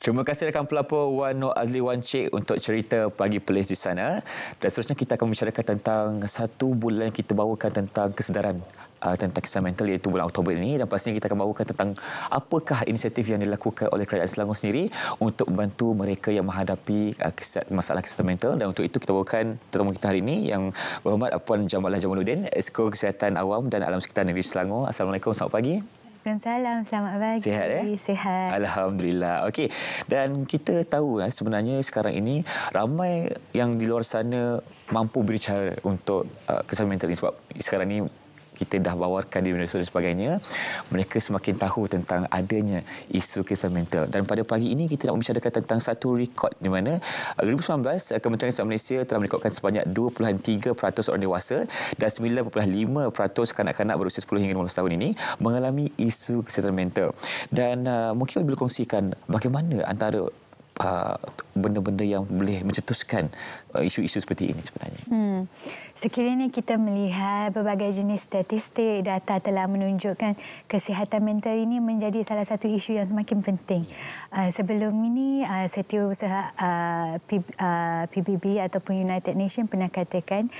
Terima kasih rakan pelapor Wan Nur Azli Wan Cik untuk cerita Pagi Pelis di sana. Dan seterusnya kita akan membicarakan tentang satu bulan kita bawakan tentang kesedaran tentang kesihatan mental, iaitu bulan Oktober ini, dan pastinya kita akan bawakan tentang apakah inisiatif yang dilakukan oleh Kerajaan Selangor sendiri untuk membantu mereka yang menghadapi masalah kesihatan mental. Dan untuk itu kita bawakan tetamu kita hari ini yang berhormat Puan Jamalah Jamaluddin, Esko Kesihatan Awam dan Alam Sekitar Negeri Selangor. Assalamualaikum, selamat pagi. Waalaikumsalam, selamat pagi. Sihat ya? Sihat. Alhamdulillah. Okey. Dan kita tahu sebenarnya sekarang ini ramai yang di luar sana mampu berbicara untuk kesihatan mental ini, sebab sekarang ini kita dah bawakan di media sosial dan sebagainya, mereka semakin tahu tentang adanya isu kesihatan mental. Dan pada pagi ini kita nak membicarakan tentang satu rekod di mana 2019 Kementerian Kesihatan Malaysia telah merekodkan sebanyak 2.3% orang dewasa dan 9.5% kanak-kanak berusia 10 hingga 15 tahun ini mengalami isu kesihatan mental. Dan mungkin boleh kongsikan bagaimana antara benda-benda yang boleh mencetuskan isu-isu seperti ini sebenarnya. Sekiranya kita melihat berbagai jenis statistik, data telah menunjukkan kesihatan mental ini menjadi salah satu isu yang semakin penting. Sebelum ini, Setiausaha PBB ataupun United Nations pernah katakan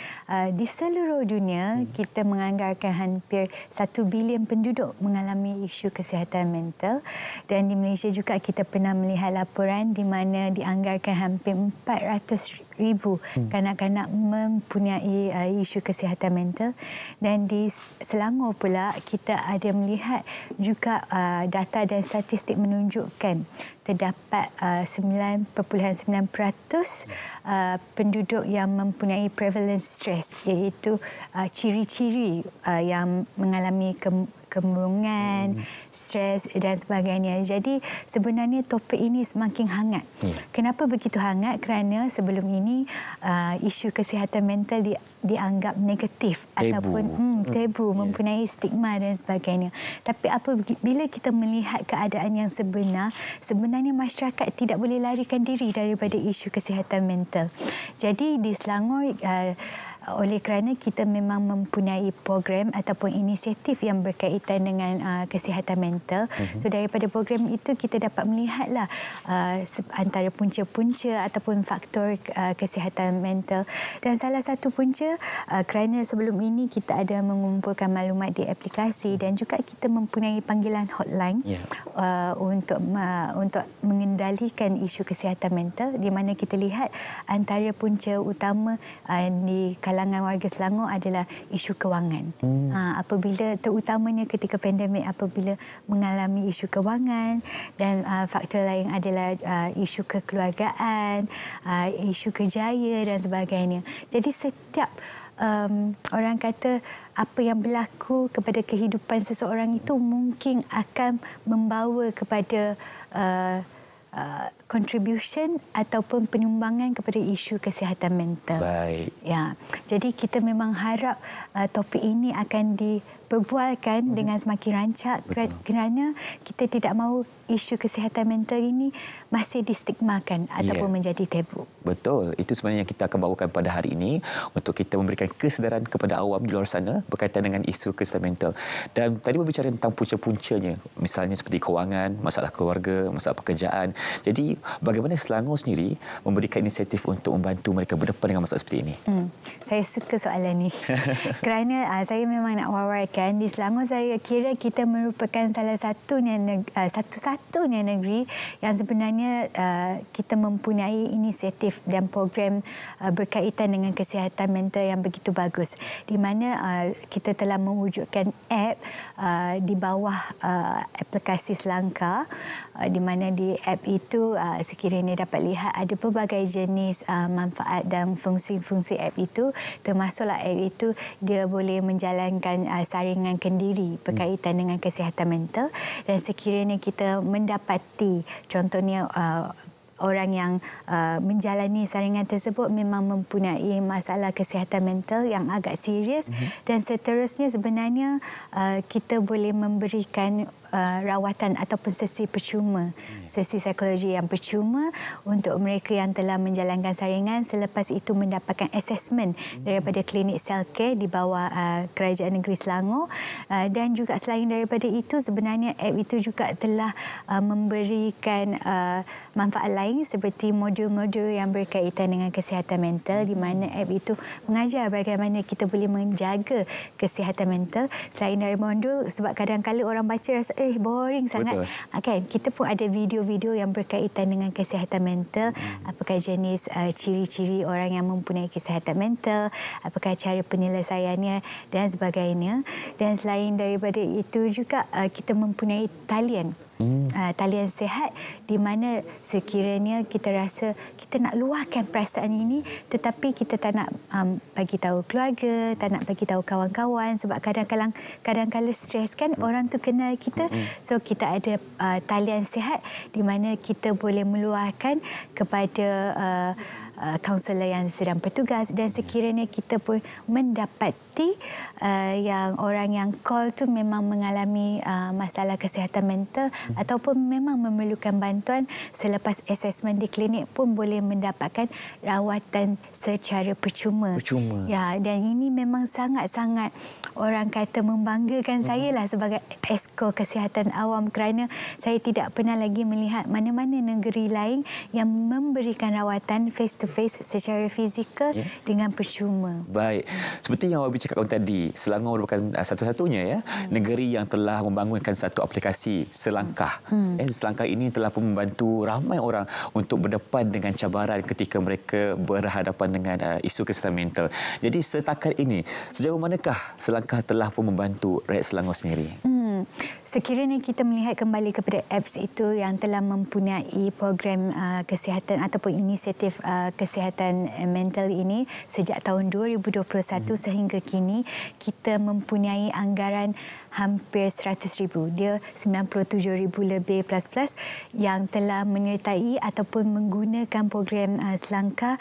di seluruh dunia kita menganggarkan hampir 1 bilion penduduk mengalami isu kesihatan mental, dan di Malaysia juga kita pernah melihat laporan di mana dianggarkan hampir 400,000 kanak-kanak mempunyai isu kesihatan mental. Dan di Selangor pula kita ada melihat juga data dan statistik menunjukkan terdapat 9.9% penduduk yang mempunyai prevalence stress, iaitu ciri-ciri yang mengalami kemurungan, stres dan sebagainya. Jadi sebenarnya topik ini semakin hangat. Kenapa begitu hangat? Kerana sebelum ini isu kesihatan mental dianggap negatif ataupun tabu, mempunyai stigma dan sebagainya. Tapi bila kita melihat keadaan yang sebenarnya masyarakat tidak boleh larikan diri daripada isu kesihatan mental. Jadi di Selangor, oleh kerana kita memang mempunyai program ataupun inisiatif yang berkaitan dengan kesihatan mental. So daripada program itu kita dapat melihatlah antara punca-punca ataupun faktor kesihatan mental. Dan salah satu punca, kerana sebelum ini kita ada mengumpulkan maklumat di aplikasi dan juga kita mempunyai panggilan hotline untuk mengendalikan isu kesihatan mental, di mana kita lihat antara punca utama di kalangan warga Selangor adalah isu kewangan. Apabila terutamanya ketika pandemik, apabila mengalami isu kewangan, dan faktor lain adalah isu kekeluargaan, isu kerjaya dan sebagainya. Jadi setiap orang kata apa yang berlaku kepada kehidupan seseorang itu mungkin akan membawa kepada contribution ataupun penyumbangan kepada isu kesihatan mental. Baik. Ya, jadi kita memang harap topik ini akan diperbualkan dengan semakin rancak, kerana kita tidak mahu isu kesihatan mental ini masih distigmakan ataupun menjadi tabu. Betul. Itu sebenarnya yang kita akan bawakan pada hari ini untuk kita memberikan kesedaran kepada awam di luar sana berkaitan dengan isu kesihatan mental. Dan tadi berbicara tentang punca-puncanya, misalnya seperti kewangan, masalah keluarga, masalah pekerjaan. Jadi bagaimana Selangor sendiri memberikan inisiatif untuk membantu mereka berdepan dengan masalah seperti ini? Saya suka soalan ini. Kerana saya memang nak wawarkan, di Selangor saya kira kita merupakan salah satunya satu-satunya negeri yang sebenarnya kita mempunyai inisiatif dan program berkaitan dengan kesihatan mental yang begitu bagus, di mana kita telah mewujudkan app di bawah aplikasi Selangkah, di mana di app itu sekiranya dapat lihat ada pelbagai jenis manfaat dan fungsi-fungsi app itu, termasuklah app itu dia boleh menjalankan saringan kendiri berkaitan dengan kesihatan mental. Dan sekiranya kita mendapati contohnya orang yang menjalani saringan tersebut memang mempunyai masalah kesihatan mental yang agak serius, dan seterusnya sebenarnya kita boleh memberikan rawatan ataupun sesi percuma, sesi psikologi yang percuma untuk mereka yang telah menjalankan saringan, selepas itu mendapatkan assessment daripada klinik Selcare di bawah Kerajaan Negeri Selangor. Dan juga selain daripada itu, sebenarnya app itu juga telah memberikan manfaat lain seperti modul-modul yang berkaitan dengan kesihatan mental, di mana app itu mengajar bagaimana kita boleh menjaga kesihatan mental. Selain dari modul, sebab kadang-kadang orang baca rasa boring sangat. Kan, kita pun ada video-video yang berkaitan dengan kesihatan mental, apakah jenis ciri-ciri orang yang mempunyai kesihatan mental, apakah cara penyelesaiannya dan sebagainya. Dan selain daripada itu juga kita mempunyai talian. Talian sihat, di mana sekiranya kita rasa kita nak luahkan perasaan ini tetapi kita tak nak bagi tahu keluarga, tak nak bagi tahu kawan-kawan, sebab kadang-kadang stres kan, orang tu kenal kita. So kita ada talian sihat di mana kita boleh meluahkan kepada kaunselor yang sedang bertugas, dan sekiranya kita pun mendapati yang orang yang call tu memang mengalami masalah kesihatan mental ataupun memang memerlukan bantuan, selepas assessment di klinik pun boleh mendapatkan rawatan secara percuma. Ya, dan ini memang sangat-sangat orang kata membanggakan saya lah sebagai esko kesihatan awam, kerana saya tidak pernah lagi melihat mana-mana negeri lain yang memberikan rawatan face to face secara fizikal dengan percuma. Baik. Seperti yang Wabi cakapkan tadi, Selangor merupakan satu-satunya negeri yang telah membangunkan satu aplikasi Selangkah. Selangkah ini telah pun membantu ramai orang untuk berdepan dengan cabaran ketika mereka berhadapan dengan isu kesihatan mental. Jadi setakat ini, sejauh manakah Selangkah telah pun membantu rakyat Selangor sendiri? Sekiranya kita melihat kembali kepada apps itu yang telah mempunyai program kesihatan ataupun inisiatif kesihatan mental ini sejak tahun 2021 sehingga kini, kita mempunyai anggaran hampir 100,000. Dia 97,000 lebih plus yang telah menyertai ataupun menggunakan program Selangkah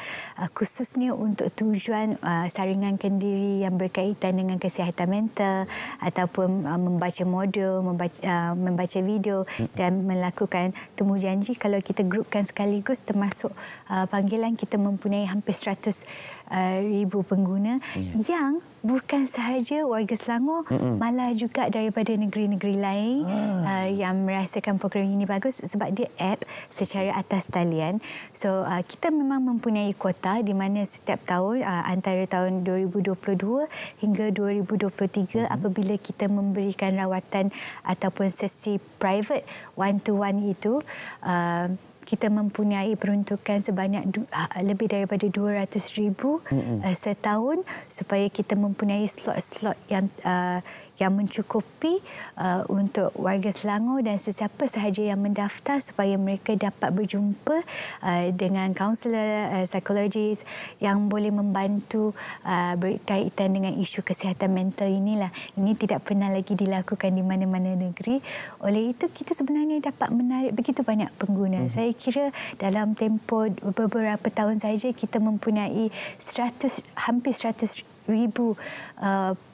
khususnya untuk tujuan saringan kendiri yang berkaitan dengan kesihatan mental, ataupun membaca modul, membaca video dan melakukan temujanji. Kalau kita grupkan sekaligus termasuk panggilan, kita mempunyai hampir 100,000 pengguna yang bukan sahaja warga Selangor, malah juga daripada negeri-negeri lain yang merasakan program ini bagus sebab dia app secara atas talian. So kita memang mempunyai kuota di mana setiap tahun antara tahun 2022 hingga 2023 apabila kita memberikan rawatan ataupun sesi private one to one itu, kita mempunyai peruntukan sebanyak lebih daripada 200,000 setahun supaya kita mempunyai slot-slot yang mencukupi untuk warga Selangor dan sesiapa sahaja yang mendaftar supaya mereka dapat berjumpa dengan kaunselor psikologis yang boleh membantu berkaitan dengan isu kesihatan mental inilah. Ini tidak pernah lagi dilakukan di mana-mana negeri. Oleh itu kita sebenarnya dapat menarik begitu banyak pengguna. Saya kira dalam tempoh beberapa tahun saja kita mempunyai hampir 100,000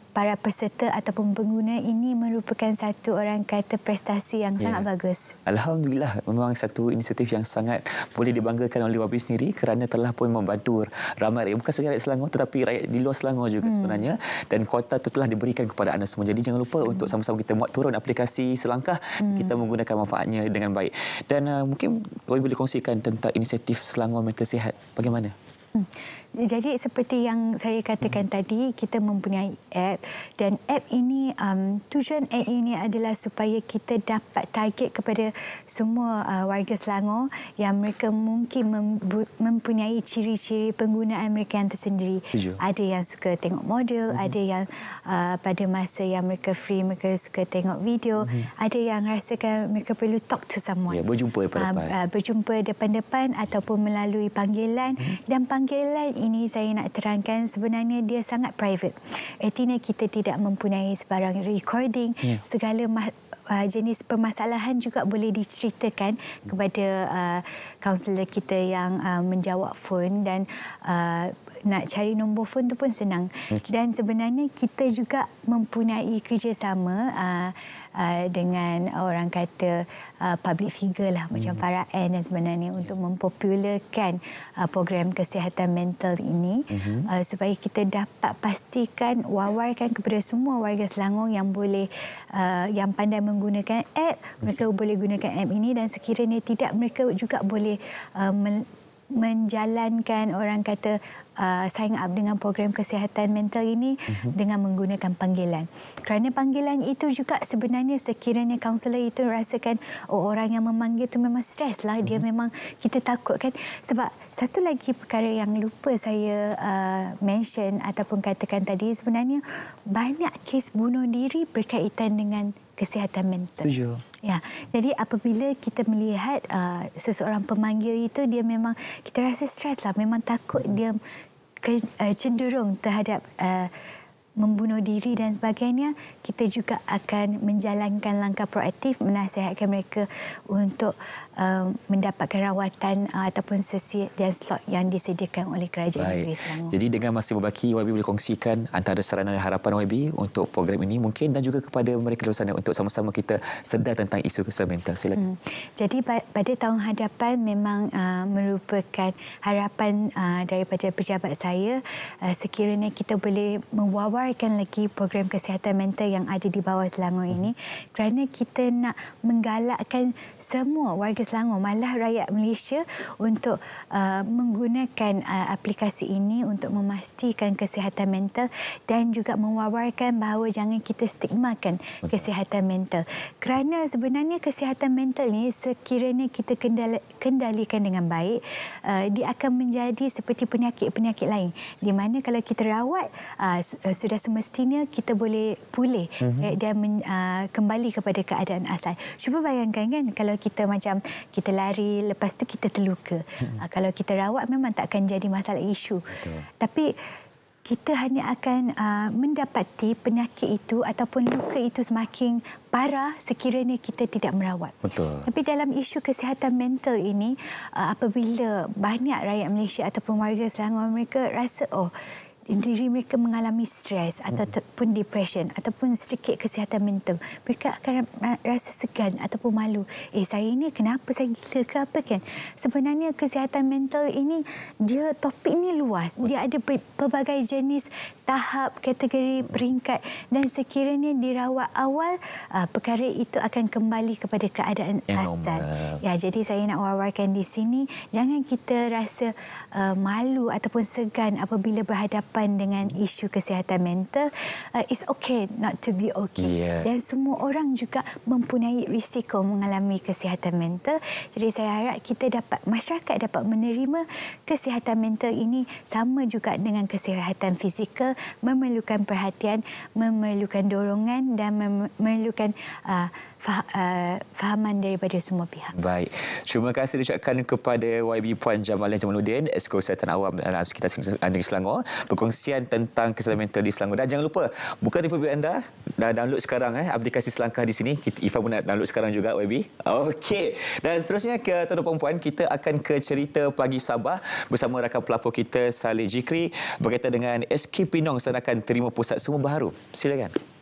para peserta ataupun pengguna. Ini merupakan satu orang kata prestasi yang sangat bagus. Alhamdulillah, memang satu inisiatif yang sangat boleh dibanggakan oleh Wabi sendiri kerana telah pun membantu ramai rakyat, bukan sahaja rakyat Selangor tetapi rakyat di luar Selangor juga sebenarnya, dan kuota itu telah diberikan kepada anda semua. Jadi jangan lupa untuk sama-sama kita muat turun aplikasi Selangkah, kita menggunakan manfaatnya dengan baik. Dan mungkin Wabi boleh kongsikan tentang inisiatif Selangor Mental Sihat bagaimana? Jadi seperti yang saya katakan tadi, kita mempunyai app, dan app ini tujuan app ini adalah supaya kita dapat target kepada semua warga Selangor yang mereka mungkin mempunyai ciri-ciri penggunaan mereka yang tersendiri. Ada yang suka tengok model, ada yang pada masa yang mereka free mereka suka tengok video, ada yang rasakan mereka perlu talk to someone. Berjumpa depan-depan. Berjumpa depan-depan ataupun melalui panggilan. Dan panggilan ini saya nak terangkan sebenarnya dia sangat private. Artinya kita tidak mempunyai sebarang recording. Segala jenis permasalahan juga boleh diceritakan kepada kaunselor kita yang menjawab phone, dan nak cari nombor phone tu pun senang. Dan sebenarnya kita juga mempunyai kerjasama dengan orang kata public figure lah, macam Farah Ann dan sebenarnya untuk mempopularkan program kesihatan mental ini, supaya kita dapat pastikan, wawarkan kepada semua warga Selangor yang boleh yang pandai menggunakan app, mereka boleh gunakan app ini, dan sekiranya tidak, mereka juga boleh menjalankan orang kata sign up dengan program kesihatan mental ini dengan menggunakan panggilan. Kerana panggilan itu juga sebenarnya sekiranya kaunselor itu rasakan orang yang memanggil itu memang stres lah, dia memang, kita takut kan. Sebab satu lagi perkara yang lupa saya mention ataupun katakan tadi, sebenarnya banyak kes bunuh diri berkaitan dengan kesihatan mental. Setuju. Ya, jadi apabila kita melihat seseorang pemanggil itu, dia memang, kita rasa stres lah, memang takut dia cenderung terhadap membunuh diri dan sebagainya, kita juga akan menjalankan langkah proaktif, menasihatkan mereka untuk mendapatkan rawatan ataupun sesi dan slot yang disediakan oleh Kerajaan Negeri Selangor. Jadi dengan masa berbaki, YB boleh kongsikan antara saranan dan harapan YB untuk program ini mungkin, dan juga kepada mereka di luar sana untuk sama-sama kita sedar tentang isu kesihatan mental. Silakan. Jadi pada tahun hadapan memang merupakan harapan daripada pejabat saya, sekiranya kita boleh mewawarkan lagi program kesihatan mental yang ada di bawah Selangor ini, kerana kita nak menggalakkan semua warga Selangor, malah rakyat Malaysia, untuk menggunakan aplikasi ini untuk memastikan kesihatan mental, dan juga mewawarkan bahawa jangan kita stigmakan kesihatan mental. Kerana sebenarnya kesihatan mental ni, sekiranya kita kendalikan dengan baik, dia akan menjadi seperti penyakit-penyakit lain, di mana kalau kita rawat, sudah semestinya kita boleh pulih dan kembali kepada keadaan asal. Cuba bayangkan kan, kalau kita macam kita lari, lepas tu kita terluka. Kalau kita rawat memang tak akan jadi masalah isu. Betul. Tapi kita hanya akan mendapati penyakit itu ataupun luka itu semakin parah sekiranya kita tidak merawat. Betul. Tapi dalam isu kesihatan mental ini, apabila banyak rakyat Malaysia ataupun warga Selangor, mereka rasa diri mereka mengalami stres ataupun depression ataupun sedikit kesihatan mental, mereka akan rasa segan ataupun malu. Saya ini kenapa, saya gila ke apa kan? Sebenarnya kesihatan mental ini, dia topik ni luas. Dia ada pelbagai jenis, tahap, kategori, peringkat, dan sekiranya dirawat awal, perkara itu akan kembali kepada keadaan asal. Ya, jadi saya nak wawarkan di sini, jangan kita rasa malu ataupun segan apabila berhadapan dengan isu kesihatan mental. It's okay not to be okay. Dan semua orang juga mempunyai risiko mengalami kesihatan mental. Jadi saya harap kita dapat, masyarakat dapat menerima kesihatan mental ini sama juga dengan kesihatan fizikal, memerlukan perhatian, memerlukan dorongan, dan memerlukan fahaman daripada semua pihak. Baik. Terima kasih diucapkan kepada YB Puan Jamalah Jamaluddin, Esko Kesihatan Awam dalam sekitar negeri Selangor, berkongsian tentang kesihatan mental di Selangor. Dan jangan lupa, buka telefon anda, dah download sekarang aplikasi Selangkah di sini. Ifa pun nak download sekarang juga, YB. Okey. Dan seterusnya ke tuan-tuan puan, kita akan ke cerita Pagi Sabah bersama rakan pelapor kita Saleh Jikri berkaitan dengan SK Pinong sedang akan terima pusat semua baharu. Silakan.